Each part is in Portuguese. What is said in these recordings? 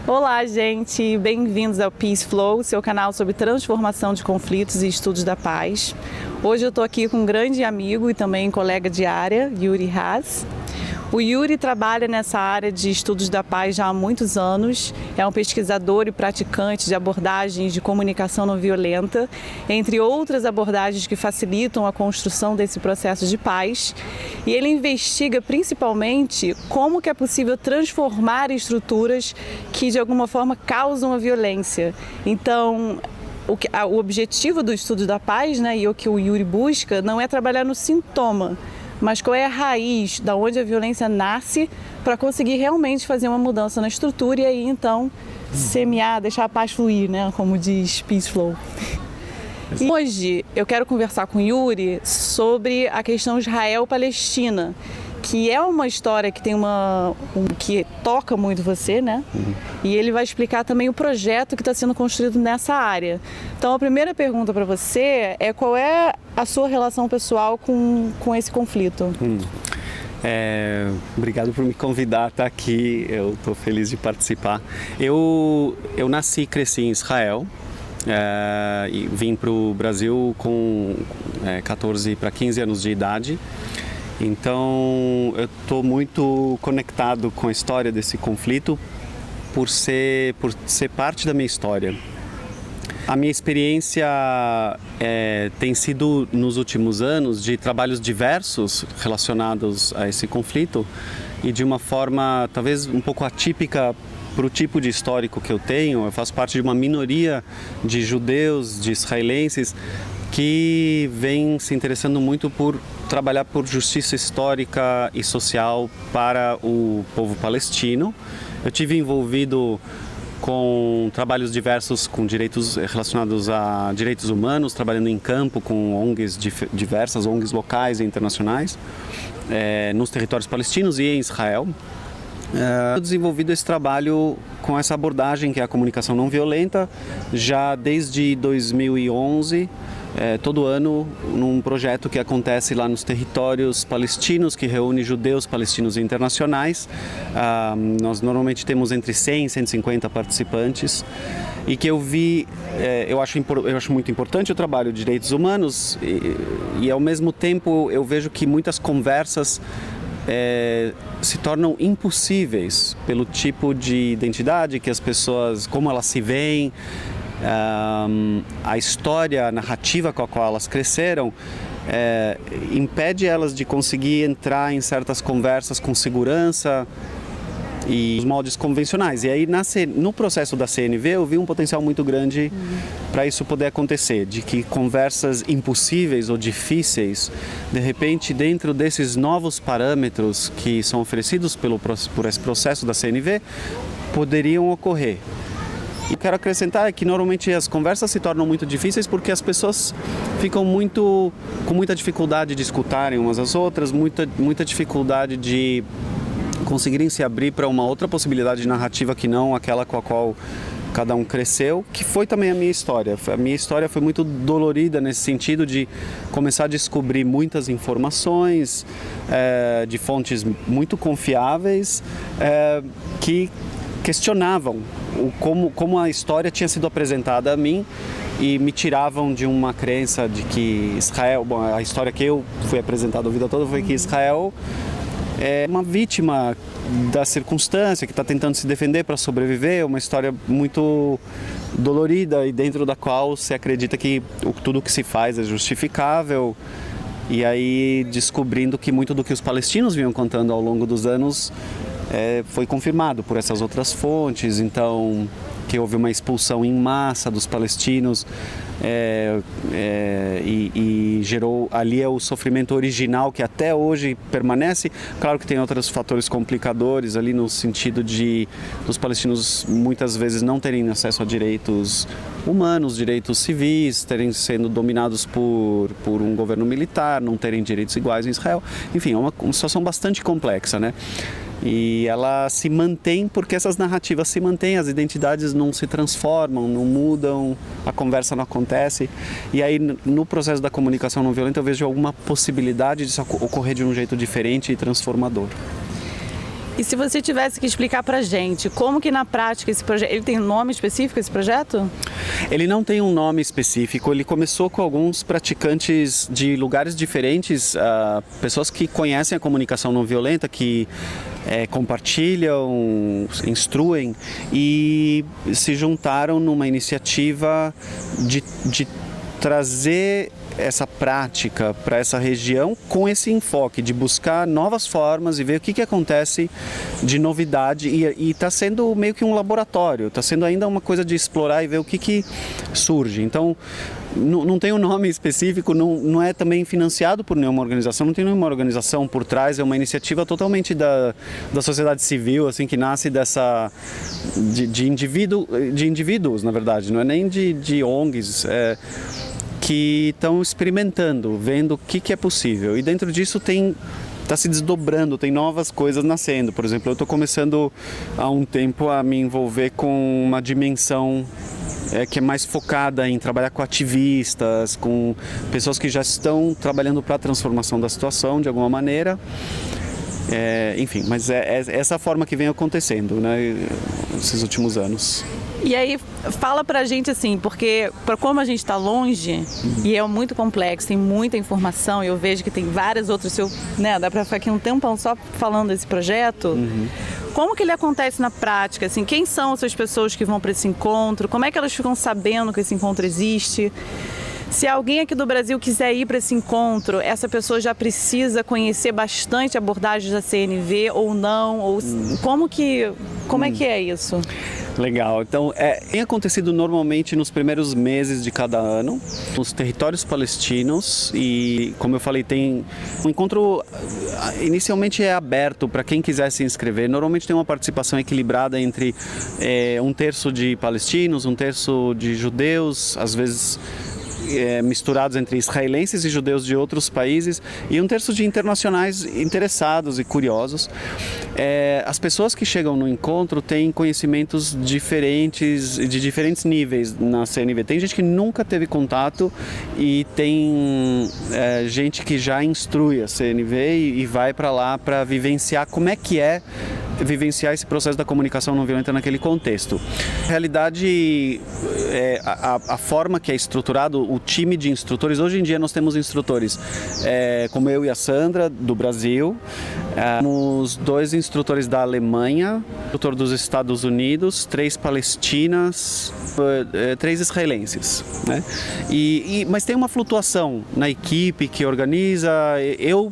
Olá, gente! Bem-vindos ao Peace Flow, seu canal sobre transformação de conflitos e estudos da paz. Hoje eu estou aqui com um grande amigo e também colega de área, Yuri Haas. O Yuri trabalha nessa área de estudos da paz já há muitos anos, é um pesquisador e praticante de abordagens de comunicação não violenta, entre outras abordagens que facilitam a construção desse processo de paz. E ele investiga principalmente como que é possível transformar estruturas que de alguma forma causam a violência. Então, o objetivo do estudo da paz, né, e o que o Yuri busca, não é trabalhar no sintoma, mas qual é a raiz, da onde a violência nasce, para conseguir realmente fazer uma mudança na estrutura e aí então semear, deixar a paz fluir, né? Como diz Peace Flow. E hoje eu quero conversar com o Yuri sobre a questão Israel-Palestina, que é uma história que tem que toca muito você, né? E ele vai explicar também o projeto que está sendo construído nessa área. Então a primeira pergunta para você é qual é a sua relação pessoal com esse conflito? Obrigado por me convidar a estar aqui, eu estou feliz de participar. Eu nasci e cresci em Israel. E vim para o Brasil com 14 para 15 anos de idade. Então eu estou muito conectado com a história desse conflito por ser parte da minha história. A minha experiência tem sido nos últimos anos de trabalhos diversos relacionados a esse conflito e de uma forma talvez um pouco atípica para o tipo de histórico que eu tenho. Eu faço parte de uma minoria de judeus, de israelenses que vem se interessando muito por trabalhar por justiça histórica e social para o povo palestino. Eu tive envolvido com trabalhos diversos com direitos relacionados a direitos humanos, trabalhando em campo com ONGs diversas, ONGs locais e internacionais, nos territórios palestinos e em Israel. Eu desenvolvido esse trabalho com essa abordagem que é a comunicação não violenta já desde 2011, todo ano num projeto que acontece lá nos territórios palestinos, que reúne judeus, palestinos e internacionais. Nós normalmente temos entre 100 e 150 participantes e que eu vi, eu acho muito importante o trabalho de direitos humanos e ao mesmo tempo eu vejo que muitas conversas se tornam impossíveis pelo tipo de identidade que as pessoas, como elas se veem, a história, a narrativa com a qual elas cresceram, impede elas de conseguir entrar em certas conversas com segurança e os moldes convencionais. E aí no processo da CNV eu vi um potencial muito grande para isso poder acontecer, de que conversas impossíveis ou difíceis, de repente dentro desses novos parâmetros que são oferecidos por esse processo da CNV, poderiam ocorrer. E quero acrescentar que normalmente as conversas se tornam muito difíceis porque as pessoas ficam com muita dificuldade de escutarem umas às outras, muita dificuldade de conseguirem se abrir para uma outra possibilidade narrativa que não aquela com a qual cada um cresceu, que foi também a minha história. A minha história foi muito dolorida nesse sentido de começar a descobrir muitas informações de fontes muito confiáveis que questionavam como a história tinha sido apresentada a mim e me tiravam de uma crença de que Israel, a história que eu fui apresentado a vida toda foi que Israel é uma vítima da circunstância, que está tentando se defender para sobreviver, uma história muito dolorida e dentro da qual se acredita que tudo o que se faz é justificável. E aí descobrindo que muito do que os palestinos vinham contando ao longo dos anos foi confirmado por essas outras fontes, então que houve uma expulsão em massa dos palestinos e gerou ali o sofrimento original que até hoje permanece. Claro que tem outros fatores complicadores ali no sentido de os palestinos muitas vezes não terem acesso a direitos humanos, direitos civis, terem sendo dominados por um governo militar, não terem direitos iguais em Israel. Enfim, é uma situação bastante complexa, né? E ela se mantém porque essas narrativas se mantêm, as identidades não se transformam, não mudam, a conversa não acontece. E aí no processo da comunicação não violenta eu vejo alguma possibilidade disso ocorrer de um jeito diferente e transformador. E se você tivesse que explicar pra gente, como que na prática esse projeto, ele tem um nome específico, esse projeto? Ele não tem um nome específico, ele começou com alguns praticantes de lugares diferentes, pessoas que conhecem a comunicação não violenta, que compartilham, instruem e se juntaram numa iniciativa de trazer essa prática para essa região com esse enfoque de buscar novas formas e ver o que acontece de novidade e está sendo meio que um laboratório, está sendo ainda uma coisa de explorar e ver o que surge. Então não tem um nome específico, não é também financiado por nenhuma organização, não tem nenhuma organização por trás, é uma iniciativa totalmente da sociedade civil, assim, que nasce de indivíduos, na verdade, não é nem de ONGs, que estão experimentando, vendo o que é possível. E dentro disso está se desdobrando, tem novas coisas nascendo. Por exemplo, eu estou começando há um tempo a me envolver com uma dimensão que é mais focada em trabalhar com ativistas, com pessoas que já estão trabalhando para a transformação da situação de alguma maneira. Enfim, mas é essa forma que vem acontecendo, né, nesses últimos anos. E aí, fala pra gente assim, porque como a gente está longe e é muito complexo, tem muita informação, eu vejo que tem várias outras, dá pra ficar aqui um tempão só falando desse projeto. Como que ele acontece na prática? Assim, quem são essas pessoas que vão para esse encontro? Como é que elas ficam sabendo que esse encontro existe? Se alguém aqui do Brasil quiser ir para esse encontro, essa pessoa já precisa conhecer bastante abordagens da CNV ou não? Ou como é que é isso? Legal, então tem acontecido normalmente nos primeiros meses de cada ano, nos territórios palestinos e, como eu falei, o encontro inicialmente é aberto para quem quiser se inscrever. Normalmente tem uma participação equilibrada entre 1/3 de palestinos, 1/3 de judeus, às vezes misturados entre israelenses e judeus de outros países e 1/3 de internacionais interessados e curiosos. As pessoas que chegam no encontro têm conhecimentos diferentes, de diferentes níveis na CNV. Tem gente que nunca teve contato e tem gente que já instrui a CNV e vai para lá para vivenciar como é que vivenciar esse processo da comunicação não violenta naquele contexto. Na realidade, a forma que é estruturado, o time de instrutores, hoje em dia nós temos instrutores como eu e a Sandra, do Brasil, temos 2 instrutores da Alemanha, instrutor dos Estados Unidos, 3 palestinas, 3 israelenses, né? Mas tem uma flutuação na equipe que organiza. Eu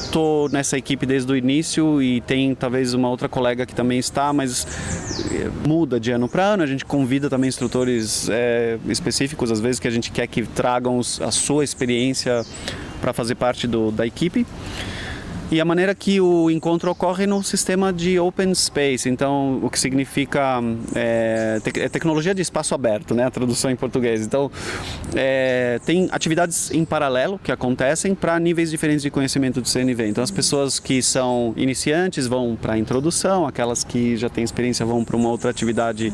estou nessa equipe desde o início e tem talvez uma outra colega que também está, mas muda de ano para ano. A gente convida também instrutores específicos, às vezes, que a gente quer que tragam a sua experiência para fazer parte da equipe. E a maneira que o encontro ocorre no sistema de open space, então o que significa tecnologia de espaço aberto, né, a tradução em português. Então tem atividades em paralelo que acontecem para níveis diferentes de conhecimento do CNV. Então as pessoas que são iniciantes vão para a introdução, aquelas que já têm experiência vão para uma outra atividade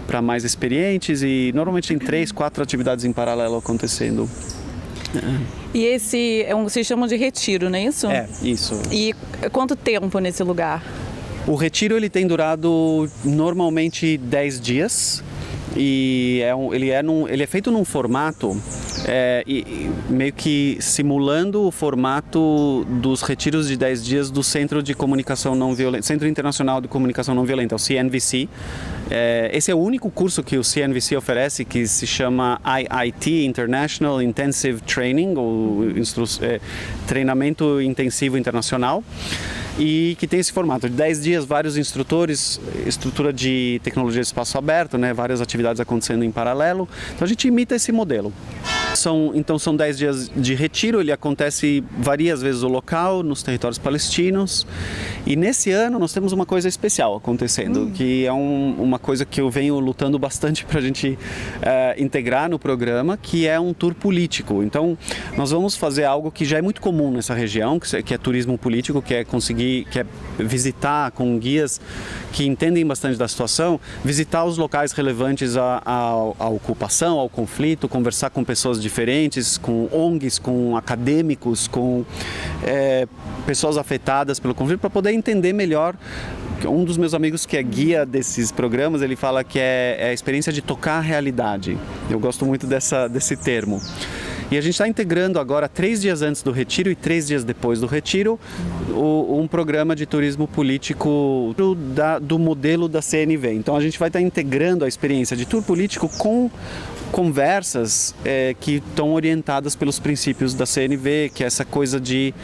para mais experientes e normalmente tem 3, 4 atividades em paralelo acontecendo. E esse vocês chamam de retiro, não é isso? Isso. E quanto tempo nesse lugar? O retiro ele tem durado normalmente 10 dias e ele é feito num formato meio que simulando o formato dos retiros de 10 dias do Centro de Comunicação Não Violenta, Centro Internacional de Comunicação Não Violenta, o CNVC. Esse é o único curso que o CNVC oferece, que se chama IIT, International Intensive Training, ou Treinamento Intensivo Internacional, e que tem esse formato de 10 dias, vários instrutores, estrutura de tecnologia de espaço aberto, né, várias atividades acontecendo em paralelo. Então a gente imita esse modelo. Então são 10 dias de retiro, ele acontece várias vezes o local, nos territórios palestinos. E nesse ano nós temos uma coisa especial acontecendo, que é uma coisa que eu venho lutando bastante para a gente integrar no programa, que é um tour político. Então nós vamos fazer algo que já é muito comum nessa região, que é turismo político, que é visitar com guias que entendem bastante da situação, visitar os locais relevantes à ocupação, ao conflito, conversar com pessoas diferentes, com ONGs, com acadêmicos, com pessoas afetadas pelo conflito, para poder entender melhor. Um dos meus amigos que é guia desses programas, ele fala que é a experiência de tocar a realidade. Eu gosto muito desse termo. E a gente está integrando agora, 3 dias antes do retiro e 3 dias depois do retiro, um programa de turismo político do modelo da CNV. Então a gente vai estar integrando a experiência de tour político com conversas que estão orientadas pelos princípios da CNV, que é essa coisa de...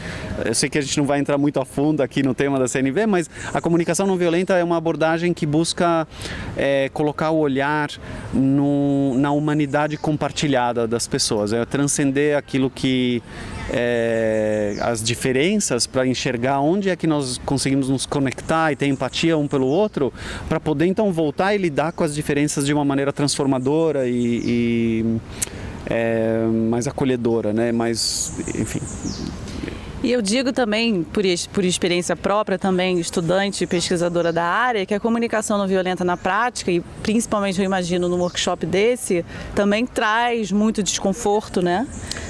Eu sei que a gente não vai entrar muito a fundo aqui no tema da CNV, mas a comunicação não violenta é uma abordagem que busca colocar o olhar na humanidade compartilhada das pessoas, transcender aquilo que... as diferenças, para enxergar onde é que nós conseguimos nos conectar e ter empatia um pelo outro, para poder então voltar e lidar com as diferenças de uma maneira transformadora e mais acolhedora, né? Mais, enfim. E eu digo também, por experiência própria, também estudante e pesquisadora da área, que a comunicação não violenta na prática, e principalmente eu imagino num workshop desse, também traz muito desconforto, né?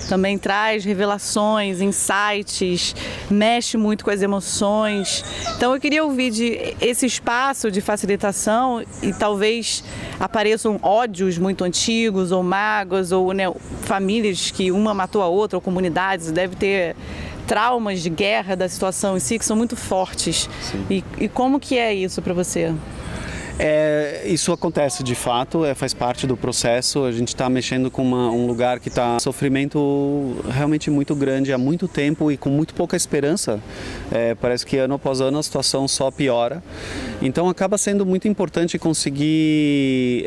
Também traz revelações, insights, mexe muito com as emoções. Então eu queria ouvir esse espaço de facilitação, e talvez apareçam ódios muito antigos, ou mágoas, ou né, famílias que uma matou a outra, ou comunidades, deve ter traumas de guerra da situação em si que são muito fortes. E como que é isso para você? Isso acontece de fato, faz parte do processo. A gente está mexendo com um lugar que está em sofrimento realmente muito grande há muito tempo e com muito pouca esperança. Parece que ano após ano a situação só piora. Então acaba sendo muito importante conseguir...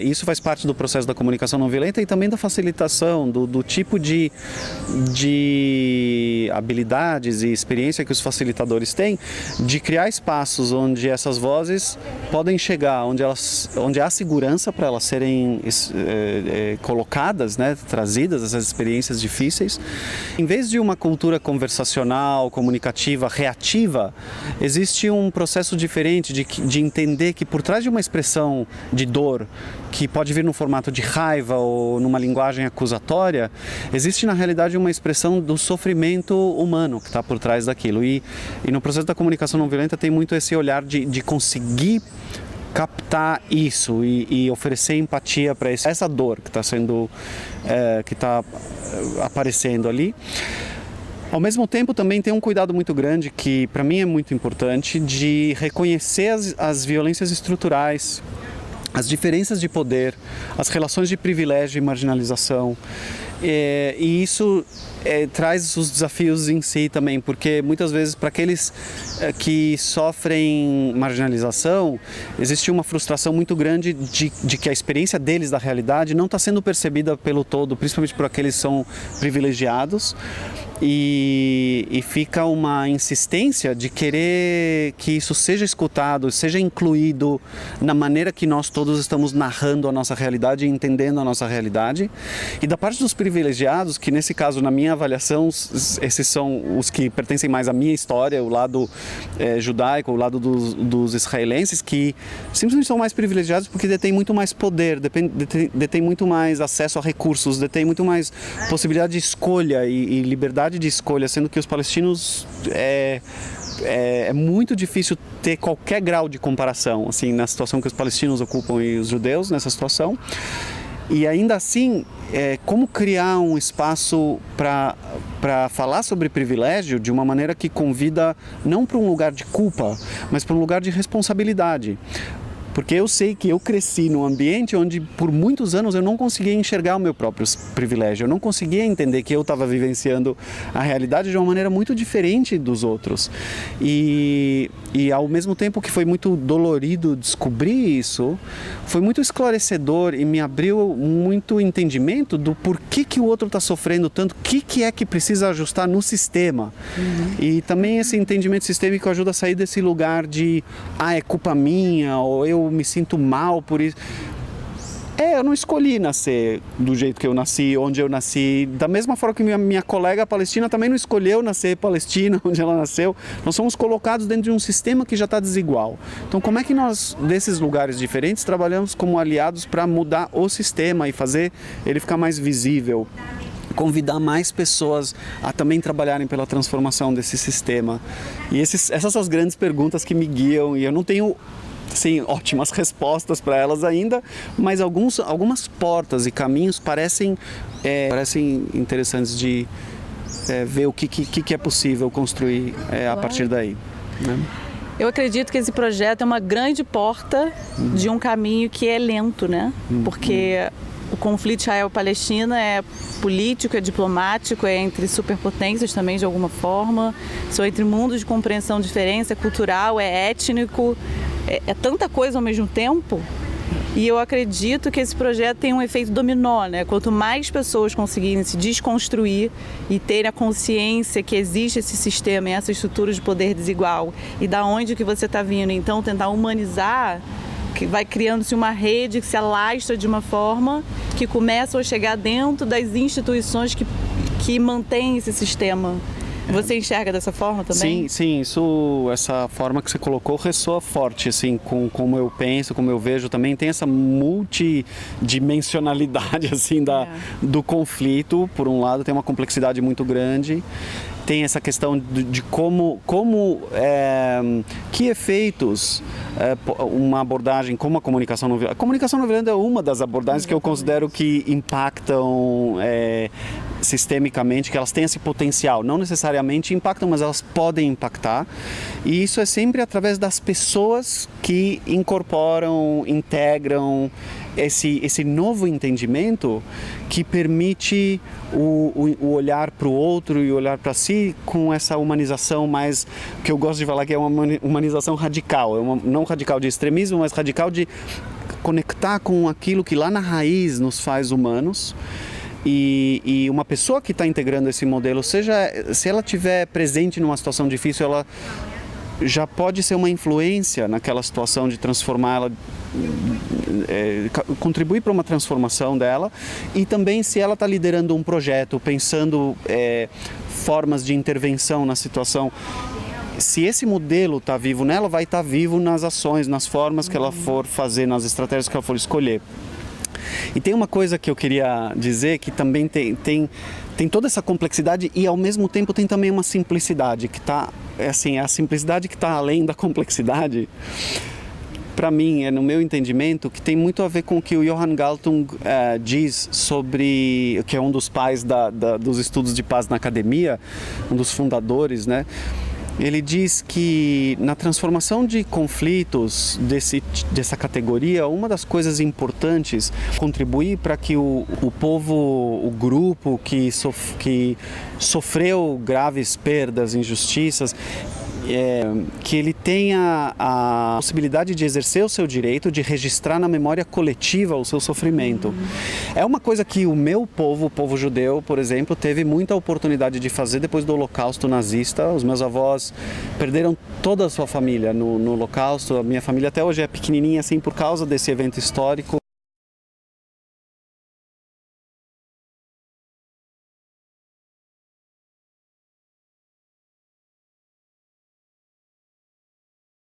isso faz parte do processo da comunicação não violenta e também da facilitação, do tipo de habilidades e experiência que os facilitadores têm de criar espaços onde essas vozes podem chegar, onde há segurança para elas serem colocadas, né, trazidas, essas experiências difíceis. Em vez de uma cultura conversacional, comunicativa, reativa, existe um processo diferente de entender que por trás de uma expressão de dor, que pode vir no formato de raiva ou numa linguagem acusatória, existe na realidade uma expressão do sofrimento humano que está por trás daquilo. E no processo da comunicação não violenta tem muito esse olhar de conseguir captar isso e oferecer empatia para essa dor que está aparecendo ali. Ao mesmo tempo, também tem um cuidado muito grande que, para mim, é muito importante, de reconhecer as violências estruturais, as diferenças de poder, as relações de privilégio e marginalização. E isso traz os desafios em si também, porque muitas vezes para aqueles que sofrem marginalização, existe uma frustração muito grande de que a experiência deles da realidade não está sendo percebida pelo todo, principalmente por aqueles que são privilegiados. E fica uma insistência de querer que isso seja escutado, seja incluído na maneira que nós todos estamos narrando a nossa realidade e entendendo a nossa realidade. E da parte dos privilegiados, que nesse caso, na minha avaliação, esses são os que pertencem mais à minha história, o lado judaico, o lado dos israelenses, que simplesmente são mais privilegiados porque detêm muito mais poder, detêm muito mais acesso a recursos, detêm muito mais possibilidade de escolha e liberdade de escolha, sendo que os palestinos é muito difícil ter qualquer grau de comparação, assim, na situação que os palestinos ocupam e os judeus nessa situação. E ainda assim, como criar um espaço para falar sobre privilégio de uma maneira que convida não para um lugar de culpa, mas para um lugar de responsabilidade. Porque eu sei que eu cresci num ambiente onde por muitos anos eu não conseguia enxergar o meu próprio privilégio, eu não conseguia entender que eu estava vivenciando a realidade de uma maneira muito diferente dos outros. E ao mesmo tempo que foi muito dolorido descobrir isso, foi muito esclarecedor e me abriu muito entendimento do porquê que o outro está sofrendo tanto, o que é que precisa ajustar no sistema. E também esse entendimento sistêmico ajuda a sair desse lugar de é culpa minha, ou eu me sinto mal por isso. eu não escolhi nascer do jeito que eu nasci, onde eu nasci. Da mesma forma que minha colega palestina também não escolheu nascer palestina, onde ela nasceu. Nós somos colocados dentro de um sistema que já está desigual. Então, como é que nós, desses lugares diferentes, trabalhamos como aliados para mudar o sistema e fazer ele ficar mais visível? Convidar mais pessoas a também trabalharem pela transformação desse sistema. E essas são as grandes perguntas que me guiam, e eu não tenho sim, ótimas respostas para elas ainda, mas algumas portas e caminhos parecem interessantes de ver o que é possível construir a partir daí, né? Eu acredito que esse projeto é uma grande porta de um caminho que é lento, né? Porque o conflito Israel-Palestina é político, é diplomático, é entre superpotências também de alguma forma, são entre mundos de compreensão diferente, é cultural, é étnico, é tanta coisa ao mesmo tempo. E eu acredito que esse projeto tem um efeito dominó, né? Quanto mais pessoas conseguirem se desconstruir e terem a consciência que existe esse sistema e essa estrutura de poder desigual e da onde que você está vindo, então tentar humanizar, que vai criando-se uma rede que se alastra de uma forma que começa a chegar dentro das instituições que mantêm esse sistema. Você enxerga dessa forma também? Sim, essa forma que você colocou ressoa forte, assim, com como eu penso, como eu vejo também. Tem essa multidimensionalidade, assim, do conflito. Por um lado, tem uma complexidade muito grande. Tem essa questão de que efeitos uma abordagem como a comunicação não violenta. A comunicação não violenta é uma das abordagens que eu considero que impactam sistemicamente, que elas têm esse potencial. Não necessariamente impactam, mas elas podem impactar. E isso é sempre através das pessoas que incorporam, integram esse novo entendimento que permite o olhar para o outro e olhar para si com essa humanização mais, que eu gosto de falar que é uma humanização radical, não radical de extremismo, mas radical de conectar com aquilo que lá na raiz nos faz humanos. E uma pessoa que está integrando esse modelo, seja se ela estiver presente numa situação difícil, ela já pode ser uma influência naquela situação de transformá-la, contribuir para uma transformação dela. E também se ela está liderando um projeto, pensando formas de intervenção na situação, se esse modelo está vivo nela, vai estar vivo nas ações, nas formas que ela for fazer, nas estratégias que ela for escolher. E tem uma coisa que eu queria dizer, que também tem toda essa complexidade e ao mesmo tempo tem também uma simplicidade que está, assim, a simplicidade que está além da complexidade. Para mim, no meu entendimento, que tem muito a ver com o que o Johan Galtung diz sobre, que é um dos pais dos estudos de paz na academia, um dos fundadores, né? Ele diz que na transformação de conflitos dessa categoria, uma das coisas importantes é contribuir para que o povo, o grupo que sofreu graves perdas, injustiças, que ele tenha a possibilidade de exercer o seu direito de registrar na memória coletiva o seu sofrimento. É uma coisa que o meu povo, o povo judeu, por exemplo, teve muita oportunidade de fazer depois do Holocausto nazista. Os meus avós perderam toda a sua família no Holocausto. A minha família até hoje é pequenininha assim por causa desse evento histórico.